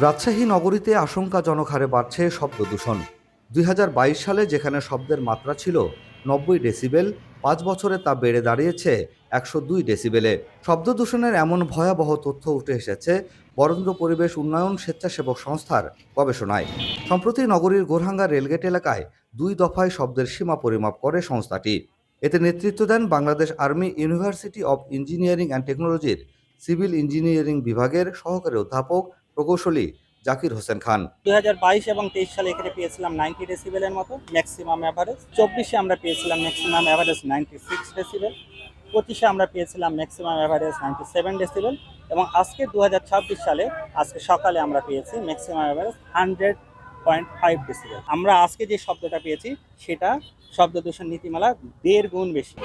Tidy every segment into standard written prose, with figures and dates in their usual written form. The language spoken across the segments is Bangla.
রাজশাহী নগরীতে আশঙ্কাজনক হারে বাড়ছে শব্দ দূষণ। ২০২২ সালে যেখানে শব্দের মাত্রা ছিল ৯০ ডেসিবেল, ৫ বছরে তা বেড়ে দাঁড়িয়েছে ১০২ ডেসিবেলে। শব্দ দূষণের এমন ভয়াবহ তথ্য উঠে এসেছে বরেন্দ্র পরিবেশ উন্নয়ন স্বেচ্ছাসেবক সংস্থার গবেষণায়। সম্প্রতি নগরীর গোরহাঙ্গা রেলগেট এলাকায় ২ দফায় শব্দের সীমা পরিমাপ করে সংস্থাটি। এতে নেতৃত্ব দেন Bangladesh army university of engineering and টেকনোলজির সিভিল ইঞ্জিনিয়ারিং বিভাগের সহকারী অধ্যাপক প্রকৌশলী জাকির হোসেন খান। 2022 এবং 23 সালে এখানে পেয়েছিলাম 90 ডেসিবেলের মতো ম্যাক্সিমাম অ্যাভারেজ। 24-এ আমরা পেয়েছিলাম ম্যাক্সিমাম অ্যাভারেজ 96 ডেসিবেল। 25-এ আমরা পেয়েছিলাম ম্যাক্সিমাম অ্যাভারেজ 97 ডেসিবেল এবং আজকে 2026 সালে আজকে সকালে আমরা পেয়েছি ম্যাক্সিমাম অ্যাভারেজ 100.5 ডেসিবেল। আমরা আজকে যে শব্দটা পেয়েছি সেটা শব্দ দূষণ নীতিমালা 1.5 গুণ বেশি।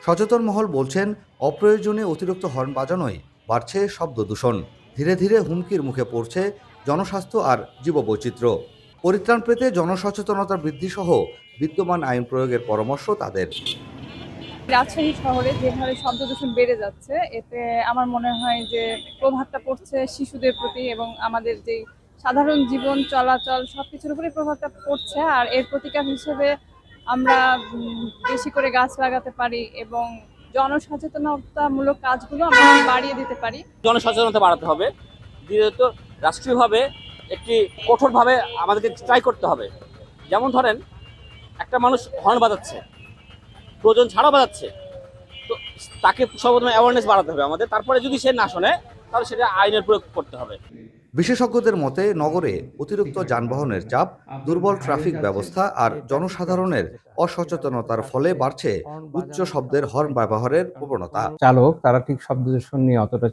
সচেতন মহল বলছেন, অপ্রয়োজনীয় অতিরিক্ত হর্ন বাজানোয় বাড়ছে শব্দ দূষণ। ধীরে ধীরে হুমকির মুখে পড়ছে জনস্বাস্থ্য আর জীববৈচিত্র্য। পরিত্রাণ পেতে জনসচেতনতা বৃদ্ধি সহ বিদ্যমান আইন প্রয়োগের পরামর্শ তাদের। রাজশাহী শহরে যেভাবে শব্দ দূষণ বেড়ে যাচ্ছে, এতে আমার মনে হয় যে প্রভাবটা পড়ছে শিশুদের প্রতি এবং আমাদের যে সাধারণ জীবন চলাচল সবকিছুর উপরে প্রভাবটা পড়ছে। আর এর প্রতিকার হিসেবে আমরা বেশি করে গাছ লাগাতে পারি এবং জনসচেতনতামূলক কাজগুলো আমরা বাড়িয়ে দিতে পারি। জনসচেতনতা বাড়াতে হবে। দ্বিতীয়ত রাষ্ট্রীয়ভাবে একটি কঠোরভাবে আমাদেরকে ট্রাই করতে হবে। যেমন ধরেন, একটা মানুষ হর্ন বাজাচ্ছে, প্রয়োজন ছাড়া বাজাচ্ছে, তো তাকে সর্বপ্রথমে অ্যাওয়ারনেস বাড়াতে হবে আমাদের। তারপরে যদি সে না শোনে তাহলে সেটা আইনের প্রয়োগ করতে হবে। বিশেষজ্ঞদের মতে, নগরে অতিরিক্ত যানবাহনের চাপ, দুর্বল ট্রাফিক ব্যবস্থা আর জনসাধারণের অসচেতনতার ফলে বাড়ছে উচ্চ শব্দের হর্ন ব্যবহারের প্রবণতা। চালক তারা ঠিক শব্দ দূষণ নিয়ে অতটা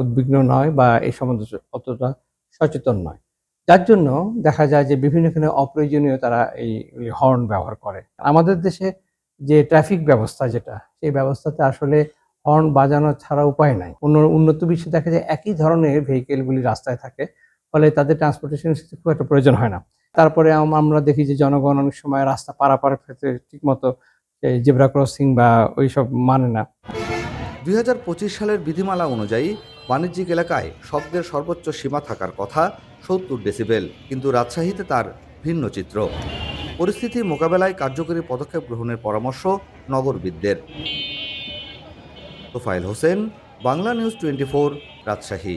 উদ্বিগ্ন নয় বা এই সম্বন্ধে অতটা সচেতন নয়, যার জন্য দেখা যায় যে বিভিন্নখানে অপ্রয়োজনীয় তারা এই হর্ন ব্যবহার করে। আমাদের দেশে যে ট্রাফিক ব্যবস্থা যেটা, সেই ব্যবস্থাতে আসলে হর্ন বাজানো ছাড়া উপায় নাই। উন্নত বিশ্বে দেখা যায় একই ধরনের ভেহিকেলগুলি রাস্তায় থাকে, ফলে তাদের ট্রান্সপোর্টেশন খুব একটা প্রয়োজন হয় না। তারপরে আমরা দেখি যে জনগণ অনেক সময় রাস্তা পারাপারের ক্ষেত্রে ঠিকমতো জেব্রা ক্রসিং বা ওইসব মানে না। ২০২৫ সালের বিধিমালা অনুযায়ী বাণিজ্যিক এলাকায় শব্দের সর্বোচ্চ সীমা থাকার কথা ৭০ ডেসিবেল, কিন্তু রাজশাহীতে তার ভিন্ন চিত্র। পরিস্থিতি মোকাবেলায় কার্যকরী পদক্ষেপ গ্রহণের পরামর্শ নগরবিদদের। তোফায়েল হোসেন, বাংলা নিউজ 24, রাজশাহী।